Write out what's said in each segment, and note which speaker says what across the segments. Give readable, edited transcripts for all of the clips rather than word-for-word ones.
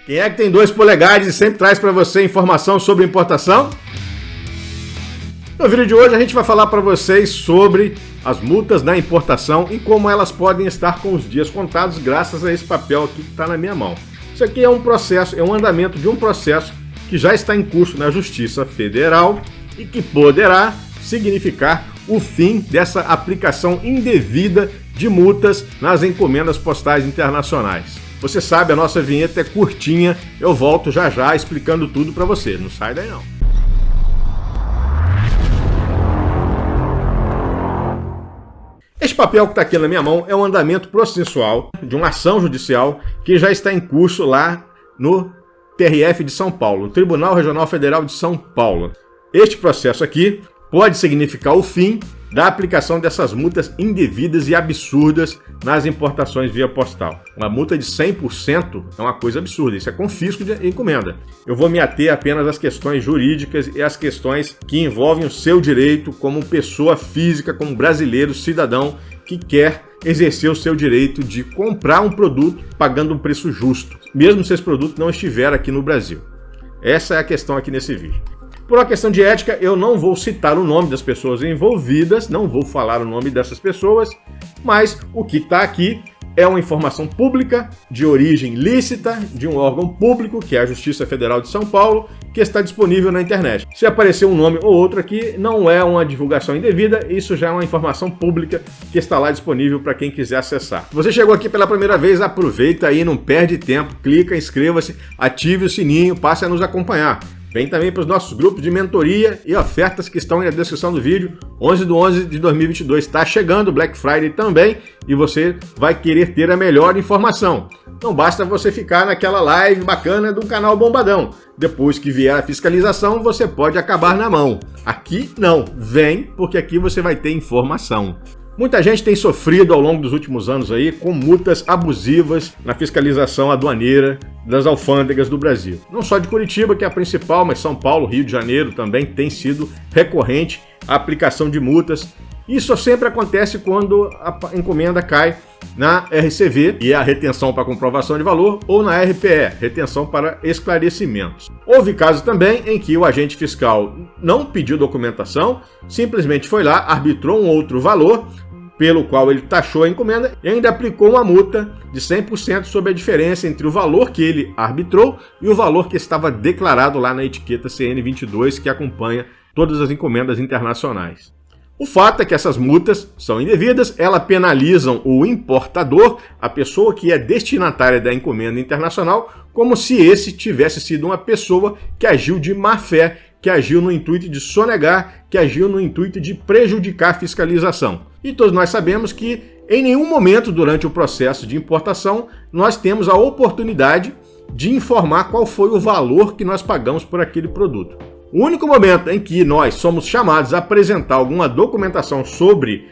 Speaker 1: Quem é que tem 2 polegares e sempre traz para você informação sobre importação? No vídeo de hoje a gente vai falar para vocês sobre as multas na importação e como elas podem estar com os dias contados graças a esse papel aqui que está na minha mão. Isso aqui é um processo, é um andamento de um processo que já está em curso na Justiça Federal e que poderá significar o fim dessa aplicação indevida de multas nas encomendas postais internacionais. Você sabe, a nossa vinheta é curtinha, eu volto já já explicando tudo para você, não sai daí não. Este papel que está aqui na minha mão é um andamento processual de uma ação judicial que já está em curso lá no TRF de São Paulo, no Tribunal Regional Federal de São Paulo. Este processo aqui pode significar o fim da aplicação dessas multas indevidas e absurdas nas importações via postal. Uma multa de 100% é uma coisa absurda, isso é confisco de encomenda. Eu vou me ater apenas às questões jurídicas e às questões que envolvem o seu direito como pessoa física, como brasileiro, cidadão, que quer exercer o seu direito de comprar um produto pagando um preço justo, mesmo se esse produto não estiver aqui no Brasil. Essa é a questão aqui nesse vídeo. Por uma questão de ética, eu não vou citar o nome das pessoas envolvidas, não vou falar o nome dessas pessoas, mas o que está aqui é uma informação pública, de origem lícita, de um órgão público, que é a Justiça Federal de São Paulo, que está disponível na internet. Se aparecer um nome ou outro aqui, não é uma divulgação indevida, isso já é uma informação pública que está lá disponível para quem quiser acessar. Se você chegou aqui pela primeira vez, aproveita aí, não perde tempo, clica, inscreva-se, ative o sininho, passe a nos acompanhar. Vem também para os nossos grupos de mentoria e ofertas que estão aí na descrição do vídeo. 11/11 de 2022 está chegando, Black Friday também, e você vai querer ter a melhor informação. Não basta você ficar naquela live bacana do canal Bombadão. Depois que vier a fiscalização, você pode acabar na mão. Aqui não, vem, porque aqui você vai ter informação. Muita gente tem sofrido ao longo dos últimos anos aí com multas abusivas na fiscalização aduaneira das alfândegas do Brasil. Não só de Curitiba, que é a principal, mas São Paulo, Rio de Janeiro também tem sido recorrente a aplicação de multas. Isso sempre acontece quando a encomenda cai na RCV, e é a retenção para comprovação de valor, ou na RPE, retenção para esclarecimentos. Houve casos também em que o agente fiscal não pediu documentação, simplesmente foi lá, arbitrou um outro valor, pelo qual ele taxou a encomenda e ainda aplicou uma multa de 100% sobre a diferença entre o valor que ele arbitrou e o valor que estava declarado lá na etiqueta CN22 que acompanha todas as encomendas internacionais. O fato é que essas multas são indevidas, elas penalizam o importador, a pessoa que é destinatária da encomenda internacional, como se esse tivesse sido uma pessoa que agiu de má fé, que agiu no intuito de sonegar, que agiu no intuito de prejudicar a fiscalização. E todos nós sabemos que em nenhum momento durante o processo de importação nós temos a oportunidade de informar qual foi o valor que nós pagamos por aquele produto. O único momento em que nós somos chamados a apresentar alguma documentação sobre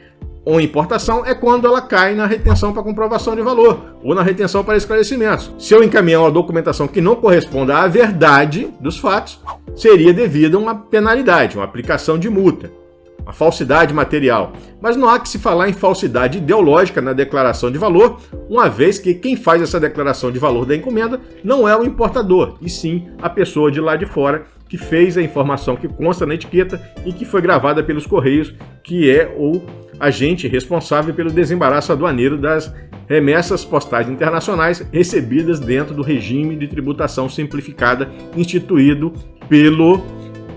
Speaker 1: uma importação é quando ela cai na retenção para comprovação de valor ou na retenção para esclarecimentos. Se eu encaminhar uma documentação que não corresponda à verdade dos fatos, seria devida uma penalidade, uma aplicação de multa, uma falsidade material. Mas não há que se falar em falsidade ideológica na declaração de valor, uma vez que quem faz essa declaração de valor da encomenda não é o importador, e sim a pessoa de lá de fora que fez a informação que consta na etiqueta e que foi gravada pelos Correios, que é o agente responsável pelo desembaraço aduaneiro das remessas postais internacionais recebidas dentro do regime de tributação simplificada instituído pelo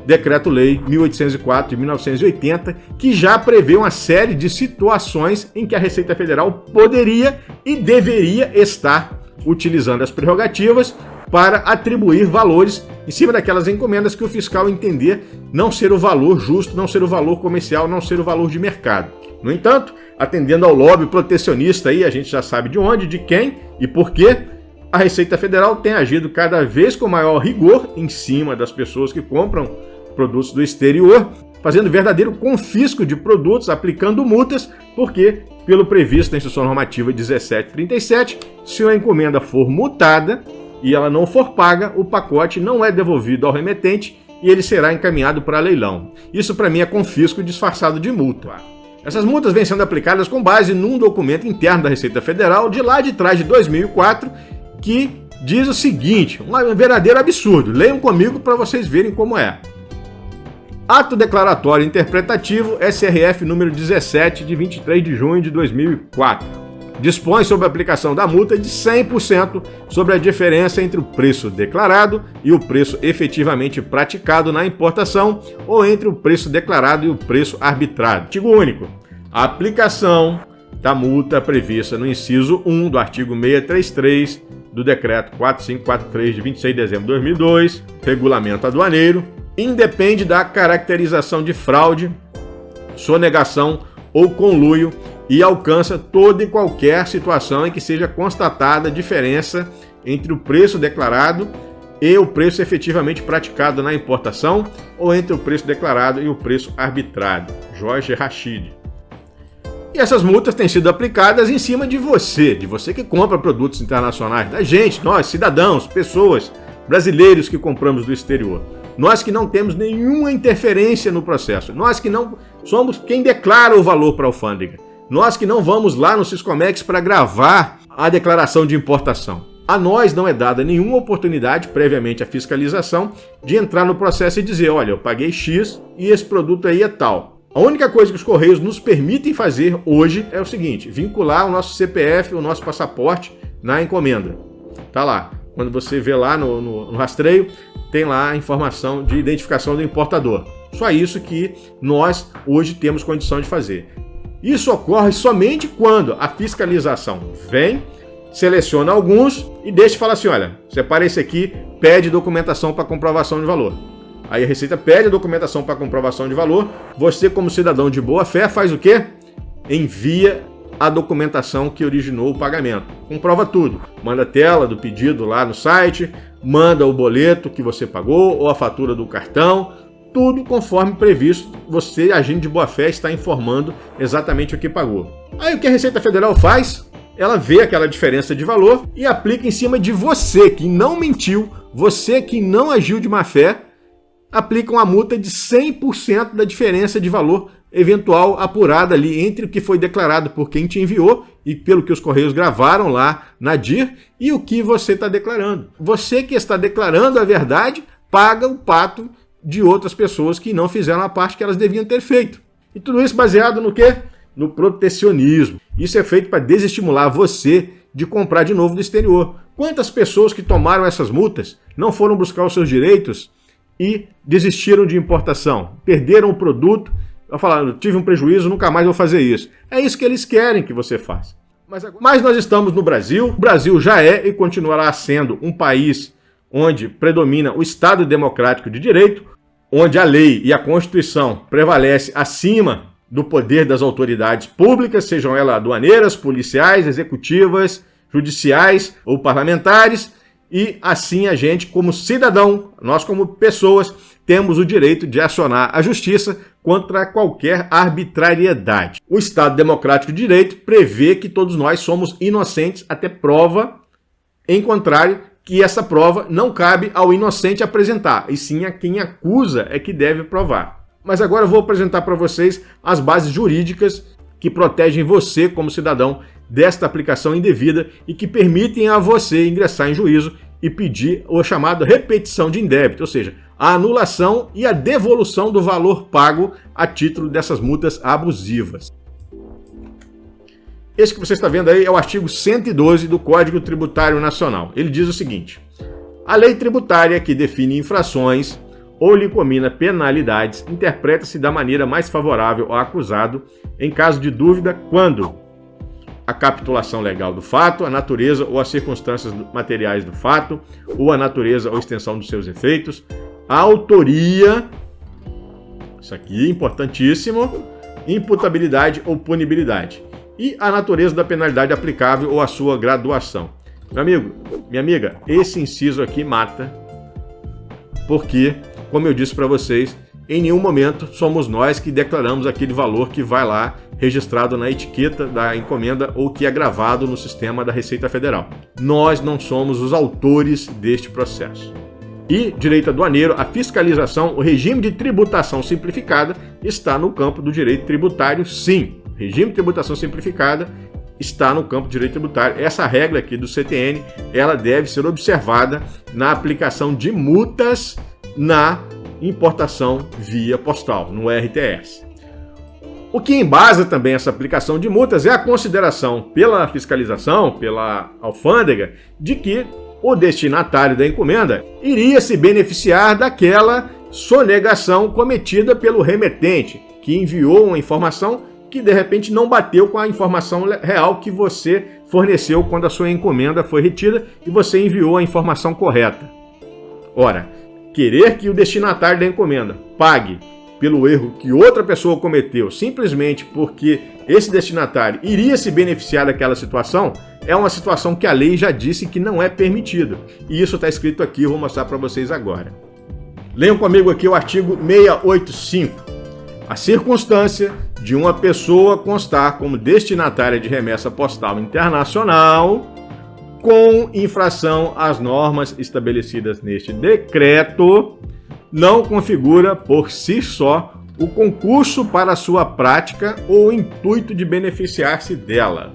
Speaker 1: Decreto-Lei 1804 de 1980, que já prevê uma série de situações em que a Receita Federal poderia e deveria estar utilizando as prerrogativas para atribuir valores em cima daquelas encomendas que o fiscal entender não ser o valor justo, não ser o valor comercial, não ser o valor de mercado. No entanto, atendendo ao lobby protecionista aí, a gente já sabe de onde, de quem e por quê, a Receita Federal tem agido cada vez com maior rigor em cima das pessoas que compram produtos do exterior, fazendo verdadeiro confisco de produtos, aplicando multas, porque, pelo previsto na Instrução Normativa 1737, se uma encomenda for multada e ela não for paga, o pacote não é devolvido ao remetente e ele será encaminhado para leilão. Isso, para mim, é confisco disfarçado de multa. Essas multas vêm sendo aplicadas com base num documento interno da Receita Federal de lá de trás de 2004, que diz o seguinte, um verdadeiro absurdo. Leiam comigo para vocês verem como é. Ato Declaratório Interpretativo SRF número 17 de 23 de junho de 2004. Dispõe sobre a aplicação da multa de 100% sobre a diferença entre o preço declarado e o preço efetivamente praticado na importação ou entre o preço declarado e o preço arbitrado. Artigo único. A aplicação da multa prevista no inciso 1 do artigo 633 do Decreto 4543 de 26 de dezembro de 2002, Regulamento Aduaneiro, independe da caracterização de fraude, sonegação ou conluio e alcança toda e qualquer situação em que seja constatada diferença entre o preço declarado e o preço efetivamente praticado na importação ou entre o preço declarado e o preço arbitrado. Jorge Rachid. E essas multas têm sido aplicadas em cima de você que compra produtos internacionais, da gente, nós, cidadãos, pessoas, brasileiros que compramos do exterior. Nós que não temos nenhuma interferência no processo, nós que não somos quem declara o valor para a alfândega, nós que não vamos lá no Siscomex para gravar a declaração de importação. A nós não é dada nenhuma oportunidade, previamente à fiscalização, de entrar no processo e dizer, olha, eu paguei X e esse produto aí é tal. A única coisa que os Correios nos permitem fazer hoje é o seguinte, vincular o nosso CPF, o nosso passaporte na encomenda. Tá lá. Quando você vê lá no rastreio, tem lá a informação de identificação do importador. Só isso que nós hoje temos condição de fazer. Isso ocorre somente quando a fiscalização vem, seleciona alguns e deixa e fala assim, olha, separa esse aqui, pede documentação para comprovação de valor. Aí a Receita pede a documentação para comprovação de valor, você como cidadão de boa fé faz o quê? Envia a documentação que originou o pagamento. Comprova tudo. Manda a tela do pedido lá no site, manda o boleto que você pagou ou a fatura do cartão, tudo conforme previsto. Você, agente de boa fé, está informando exatamente o que pagou. Aí o que a Receita Federal faz? Ela vê aquela diferença de valor e aplica em cima de você que não mentiu, você que não agiu de má fé, aplica uma multa de 100% da diferença de valor eventual apurada ali entre o que foi declarado por quem te enviou e pelo que os Correios gravaram lá na DIR e o que você está declarando. Você que está declarando a verdade paga o pato de outras pessoas que não fizeram a parte que elas deviam ter feito. E tudo isso baseado no quê? No protecionismo. Isso é feito para desestimular você de comprar de novo do exterior. Quantas pessoas que tomaram essas multas não foram buscar os seus direitos e desistiram de importação? Perderam o produto, falaram, tive um prejuízo, nunca mais vou fazer isso. É isso que eles querem que você faça. Mas nós estamos no Brasil, o Brasil já é e continuará sendo um país onde predomina o Estado Democrático de Direito, onde a lei e a Constituição prevalecem acima do poder das autoridades públicas, sejam elas aduaneiras, policiais, executivas, judiciais ou parlamentares, e assim a gente, como cidadão, nós como pessoas, temos o direito de acionar a justiça contra qualquer arbitrariedade. O Estado Democrático de Direito prevê que todos nós somos inocentes até prova em contrário, que essa prova não cabe ao inocente apresentar, e sim a quem acusa é que deve provar. Mas agora eu vou apresentar para vocês as bases jurídicas que protegem você como cidadão desta aplicação indevida e que permitem a você ingressar em juízo e pedir a chamada repetição de indébito, ou seja, a anulação e a devolução do valor pago a título dessas multas abusivas. Esse que você está vendo aí é o artigo 112 do Código Tributário Nacional. Ele diz o seguinte: a lei tributária que define infrações ou lhe comina penalidades interpreta-se da maneira mais favorável ao acusado em caso de dúvida quando a capitulação legal do fato, a natureza ou as circunstâncias materiais do fato, ou a natureza ou extensão dos seus efeitos, a autoria, isso aqui é importantíssimo, imputabilidade ou punibilidade, e a natureza da penalidade aplicável ou a sua graduação. Meu amigo, minha amiga, esse inciso aqui mata, porque, como eu disse para vocês, em nenhum momento somos nós que declaramos aquele valor que vai lá registrado na etiqueta da encomenda ou que é gravado no sistema da Receita Federal. Nós não somos os autores deste processo. E, direito aduaneiro, a fiscalização, o regime de tributação simplificada está no campo do direito tributário, sim. O regime de tributação simplificada está no campo de direito tributário. Essa regra aqui do CTN, ela deve ser observada na aplicação de multas na importação via postal, no RTS. O que embasa também essa aplicação de multas é a consideração pela fiscalização, pela alfândega, de que o destinatário da encomenda iria se beneficiar daquela sonegação cometida pelo remetente, que enviou uma informação que de repente não bateu com a informação real que você forneceu quando a sua encomenda foi retida e você enviou a informação correta. Ora, querer que o destinatário da encomenda pague pelo erro que outra pessoa cometeu simplesmente porque esse destinatário iria se beneficiar daquela situação é uma situação que a lei já disse que não é permitido. E isso está escrito aqui, eu vou mostrar para vocês agora. Leiam comigo aqui o artigo 685. A circunstância de uma pessoa constar como destinatária de remessa postal internacional com infração às normas estabelecidas neste decreto não configura por si só o concurso para sua prática ou o intuito de beneficiar-se dela.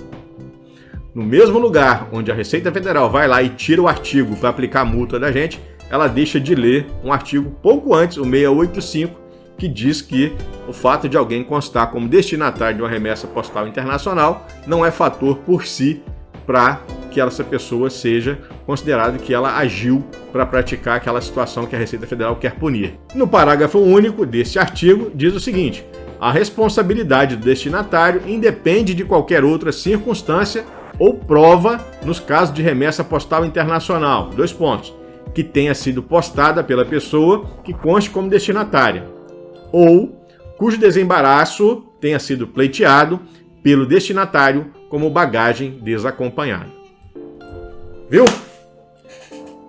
Speaker 1: No mesmo lugar onde a Receita Federal vai lá e tira o artigo para aplicar a multa da gente, ela deixa de ler um artigo pouco antes, o 685, que diz que o fato de alguém constar como destinatário de uma remessa postal internacional não é fator por si para que essa pessoa seja considerada que ela agiu para praticar aquela situação que a Receita Federal quer punir. No parágrafo único deste artigo diz o seguinte: a responsabilidade do destinatário independe de qualquer outra circunstância ou prova nos casos de remessa postal internacional, que tenha sido postada pela pessoa que conste como destinatária, ou cujo desembaraço tenha sido pleiteado pelo destinatário como bagagem desacompanhada. Viu?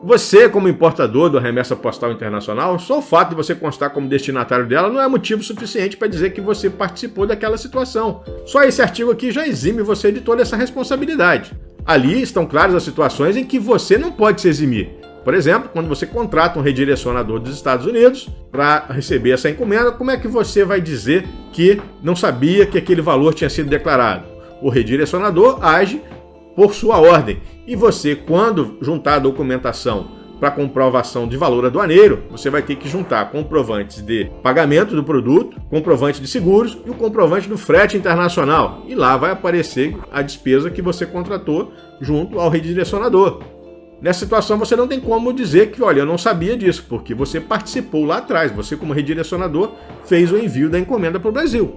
Speaker 1: Você, como importador da remessa postal internacional, só o fato de você constar como destinatário dela não é motivo suficiente para dizer que você participou daquela situação. Só esse artigo aqui já exime você de toda essa responsabilidade. Ali estão claras as situações em que você não pode se eximir. Por exemplo, quando você contrata um redirecionador dos Estados Unidos para receber essa encomenda, como é que você vai dizer que não sabia que aquele valor tinha sido declarado? O redirecionador age por sua ordem. E você, quando juntar a documentação para comprovação de valor aduaneiro, você vai ter que juntar comprovantes de pagamento do produto, comprovante de seguros e o comprovante do frete internacional. E lá vai aparecer a despesa que você contratou junto ao redirecionador. Nessa situação você não tem como dizer que, olha, eu não sabia disso, porque você participou lá atrás, você como redirecionador fez o envio da encomenda para o Brasil.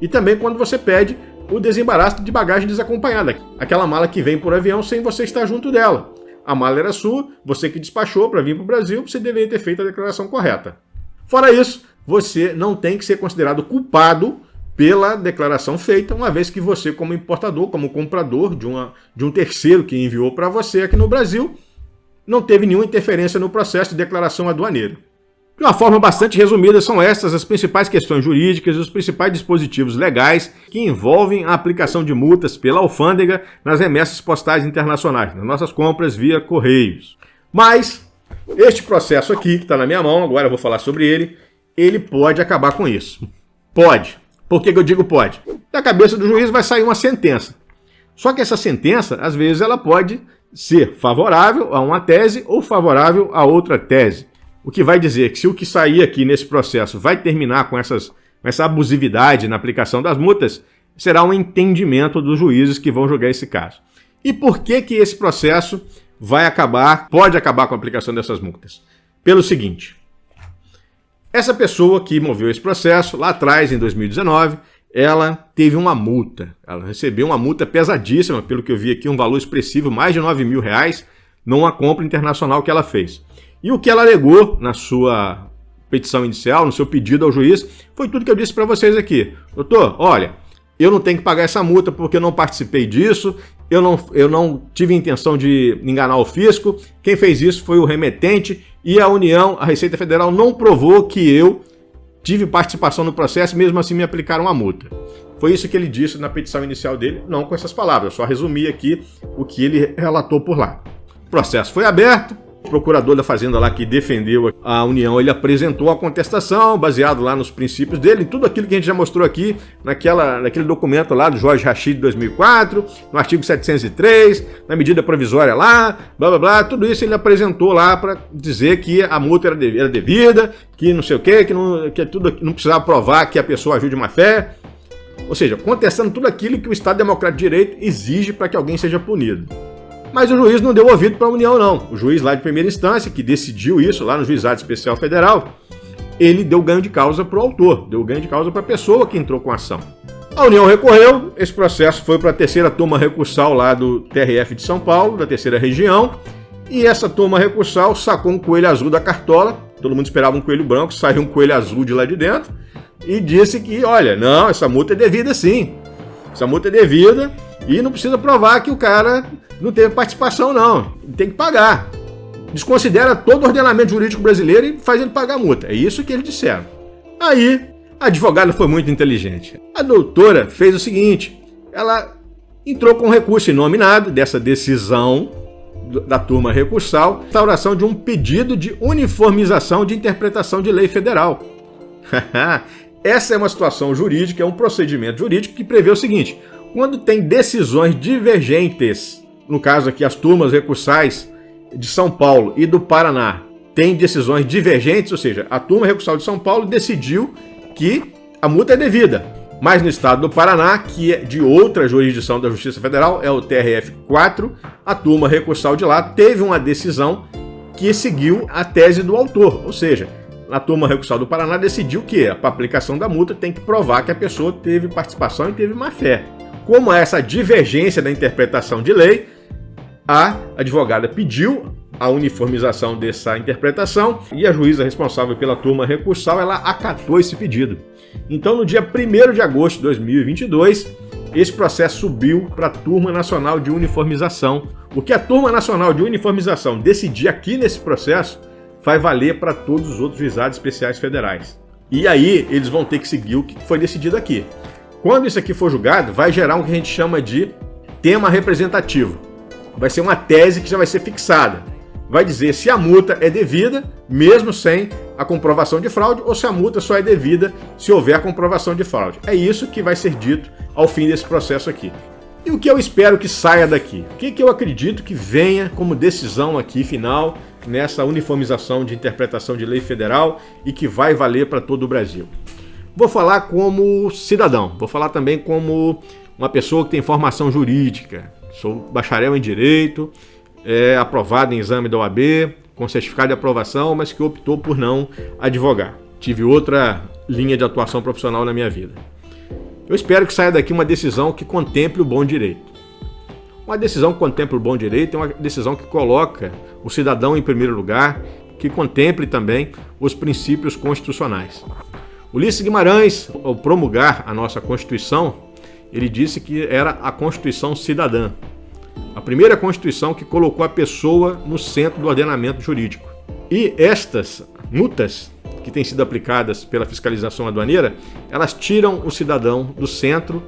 Speaker 1: E também quando você pede o desembaraço de bagagem desacompanhada, aquela mala que vem por avião sem você estar junto dela. A mala era sua, você que despachou para vir para o Brasil, você deveria ter feito a declaração correta. Fora isso, você não tem que ser considerado culpado pela declaração feita, uma vez que você, como importador, como comprador de um terceiro que enviou para você aqui no Brasil, não teve nenhuma interferência no processo de declaração aduaneira. De uma forma bastante resumida, são estas as principais questões jurídicas e os principais dispositivos legais que envolvem a aplicação de multas pela alfândega nas remessas postais internacionais, nas nossas compras via correios. Mas este processo aqui, que está na minha mão, agora eu vou falar sobre ele pode acabar com isso. Pode. Por que eu digo pode? Da cabeça do juiz vai sair uma sentença. Só que essa sentença, às vezes, ela pode ser favorável a uma tese ou favorável a outra tese. O que vai dizer que se o que sair aqui nesse processo vai terminar com essa abusividade na aplicação das multas, será um entendimento dos juízes que vão julgar esse caso. E por que esse processo pode acabar com a aplicação dessas multas? Pelo seguinte: essa pessoa que moveu esse processo, lá atrás, em 2019, ela teve uma multa. Ela recebeu uma multa pesadíssima, pelo que eu vi aqui, um valor expressivo, mais de R$9 mil, numa compra internacional que ela fez. E o que ela alegou na sua petição inicial, no seu pedido ao juiz, foi tudo que eu disse para vocês aqui. Doutor, olha, eu não tenho que pagar essa multa porque eu não participei disso, eu não tive intenção de enganar o fisco, quem fez isso foi o remetente e a União, a Receita Federal, não provou que eu tive participação no processo, mesmo assim me aplicaram a multa. Foi isso que ele disse na petição inicial dele, não com essas palavras, eu só resumi aqui o que ele relatou por lá. O processo foi aberto, O procurador da Fazenda lá que defendeu a União, ele apresentou a contestação, baseado lá nos princípios dele, em tudo aquilo que a gente já mostrou aqui, naquele documento lá do Jorge Rachid de 2004, no artigo 703, na medida provisória lá, blá blá blá, tudo isso ele apresentou lá para dizer que a multa era devida, que não sei o quê, que tudo não precisava provar que a pessoa agiu de má fé. Ou seja, contestando tudo aquilo que o Estado Democrático de Direito exige para que alguém seja punido. Mas o juiz não deu ouvido para a União, não. O juiz lá de primeira instância, que decidiu isso lá no Juizado Especial Federal, ele deu ganho de causa para o autor, deu ganho de causa para a pessoa que entrou com a ação. A União recorreu, esse processo foi para a terceira turma recursal lá do TRF de São Paulo, da terceira região, e essa turma recursal sacou um coelho azul da cartola, todo mundo esperava um coelho branco, saiu um coelho azul de lá de dentro, e disse que, olha, não, essa multa é devida sim, essa multa é devida e não precisa provar que o cara não teve participação não, tem que pagar. Desconsidera todo o ordenamento jurídico brasileiro e faz ele pagar a multa, é isso que eles disseram. Aí, a advogada foi muito inteligente. A doutora fez o seguinte, ela entrou com recurso inominado dessa decisão da turma recursal, instauração de um pedido de uniformização de interpretação de lei federal. Essa é uma situação jurídica, é um procedimento jurídico que prevê o seguinte, quando tem decisões divergentes, no caso aqui as turmas recursais de São Paulo e do Paraná, têm decisões divergentes, ou seja, a turma recursal de São Paulo decidiu que a multa é devida, mas no estado do Paraná, que é de outra jurisdição da Justiça Federal, é o TRF4, a turma recursal de lá teve uma decisão que seguiu a tese do autor, ou seja, a turma recursal do Paraná decidiu que, para aplicação da multa, tem que provar que a pessoa teve participação e teve má-fé. Como há essa divergência da interpretação de lei, a advogada pediu a uniformização dessa interpretação e a juíza responsável pela turma recursal, ela acatou esse pedido. Então, no dia 1º de agosto de 2022, esse processo subiu para a Turma Nacional de Uniformização. O que a Turma Nacional de Uniformização decidir aqui nesse processo vai valer para todos os outros juizados especiais federais. E aí eles vão ter que seguir o que foi decidido aqui. Quando isso aqui for julgado, vai gerar o que a gente chama de tema representativo. Vai ser uma tese que já vai ser fixada. Vai dizer se a multa é devida, mesmo sem a comprovação de fraude, ou se a multa só é devida se houver a comprovação de fraude. É isso que vai ser dito ao fim desse processo aqui. E o que eu espero que saia daqui? O que eu acredito que venha como decisão aqui final nessa uniformização de interpretação de lei federal e que vai valer para todo o Brasil? Vou falar como cidadão, vou falar também como uma pessoa que tem formação jurídica. Sou bacharel em Direito, aprovado em exame da OAB, com certificado de aprovação, mas que optou por não advogar. Tive outra linha de atuação profissional na minha vida. Eu espero que saia daqui uma decisão que contemple o bom direito. Uma decisão que contemple o bom direito é uma decisão que coloca o cidadão em primeiro lugar, que contemple também os princípios constitucionais. Ulisses Guimarães, ao promulgar a nossa Constituição, ele disse que era a Constituição cidadã. A primeira Constituição que colocou a pessoa no centro do ordenamento jurídico. E estas multas que têm sido aplicadas pela fiscalização aduaneira, elas tiram o cidadão do centro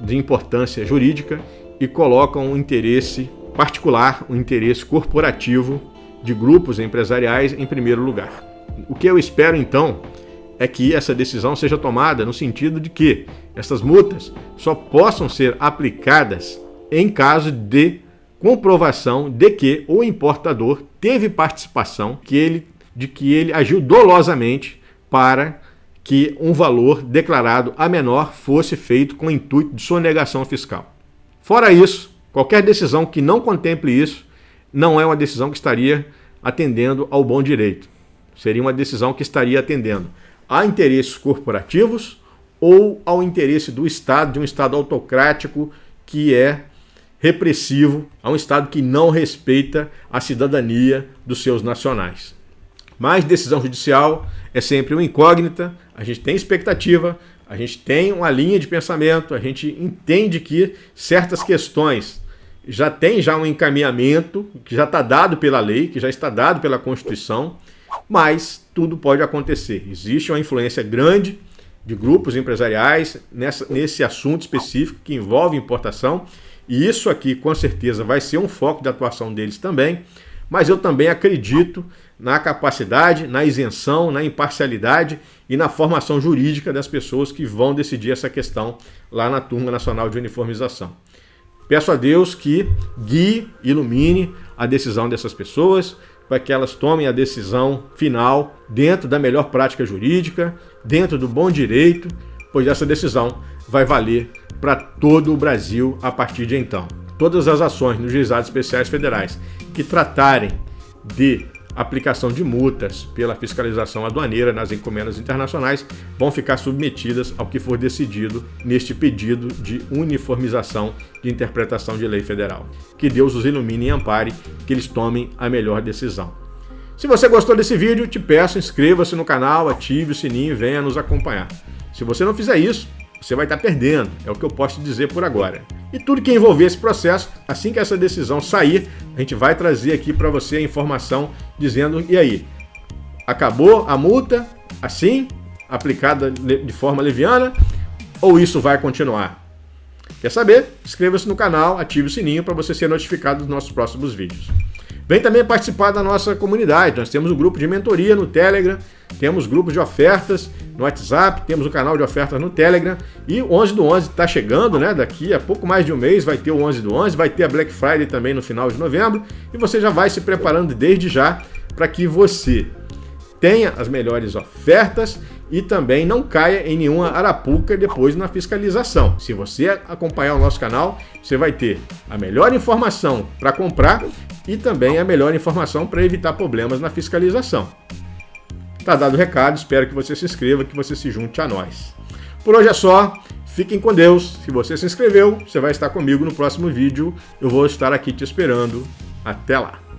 Speaker 1: de importância jurídica e colocam um interesse particular, um interesse corporativo de grupos empresariais em primeiro lugar. O que eu espero então é que essa decisão seja tomada no sentido de que essas multas só possam ser aplicadas em caso de comprovação de que o importador teve participação, de que ele agiu dolosamente para que um valor declarado a menor fosse feito com o intuito de sonegação fiscal. Fora isso, qualquer decisão que não contemple isso não é uma decisão que estaria atendendo ao bom direito. Seria uma decisão que estaria atendendo a interesses corporativos ou ao interesse do Estado, de um Estado autocrático que é repressivo, a um Estado que não respeita a cidadania dos seus nacionais. Mas decisão judicial é sempre uma incógnita, a gente tem expectativa, a gente tem uma linha de pensamento, a gente entende que certas questões já tem um encaminhamento que já está dado pela lei, que já está dado pela Constituição, mas tudo pode acontecer. Existe uma influência grande de grupos empresariais nesse assunto específico que envolve importação, e isso aqui com certeza vai ser um foco de atuação deles também, mas eu também acredito na capacidade, na isenção, na imparcialidade e na formação jurídica das pessoas que vão decidir essa questão lá na Turma Nacional de Uniformização. Peço a Deus que guie, ilumine a decisão dessas pessoas, para que elas tomem a decisão final dentro da melhor prática jurídica, dentro do bom direito, pois essa decisão vai valer para todo o Brasil a partir de então. Todas as ações nos juizados especiais federais que tratarem de aplicação de multas pela fiscalização aduaneira nas encomendas internacionais vão ficar submetidas ao que for decidido neste pedido de uniformização de interpretação de lei federal. Que Deus os ilumine e ampare, que eles tomem a melhor decisão. Se você gostou desse vídeo, te peço, inscreva-se no canal, ative o sininho e venha nos acompanhar. Se você não fizer isso, você vai estar perdendo, é o que eu posso te dizer por agora. E tudo que envolver esse processo, assim que essa decisão sair, a gente vai trazer aqui para você a informação dizendo, e aí, acabou a multa assim, aplicada de forma leviana, ou isso vai continuar? Quer saber? Inscreva-se no canal, ative o sininho para você ser notificado dos nossos próximos vídeos. Vem também participar da nossa comunidade, nós temos um grupo de mentoria no Telegram, temos grupos de ofertas no WhatsApp, temos um canal de ofertas no Telegram e o 11 do 11 está chegando, né? Daqui a pouco mais de um mês vai ter o 11 do 11, vai ter a Black Friday também no final de novembro e você já vai se preparando desde já para que você tenha as melhores ofertas e também não caia em nenhuma arapuca depois na fiscalização. Se você acompanhar o nosso canal, você vai ter a melhor informação para comprar e também a melhor informação para evitar problemas na fiscalização. Tá dado o recado, espero que você se inscreva, que você se junte a nós. Por hoje é só, fiquem com Deus. Se você se inscreveu, você vai estar comigo no próximo vídeo. Eu vou estar aqui te esperando. Até lá!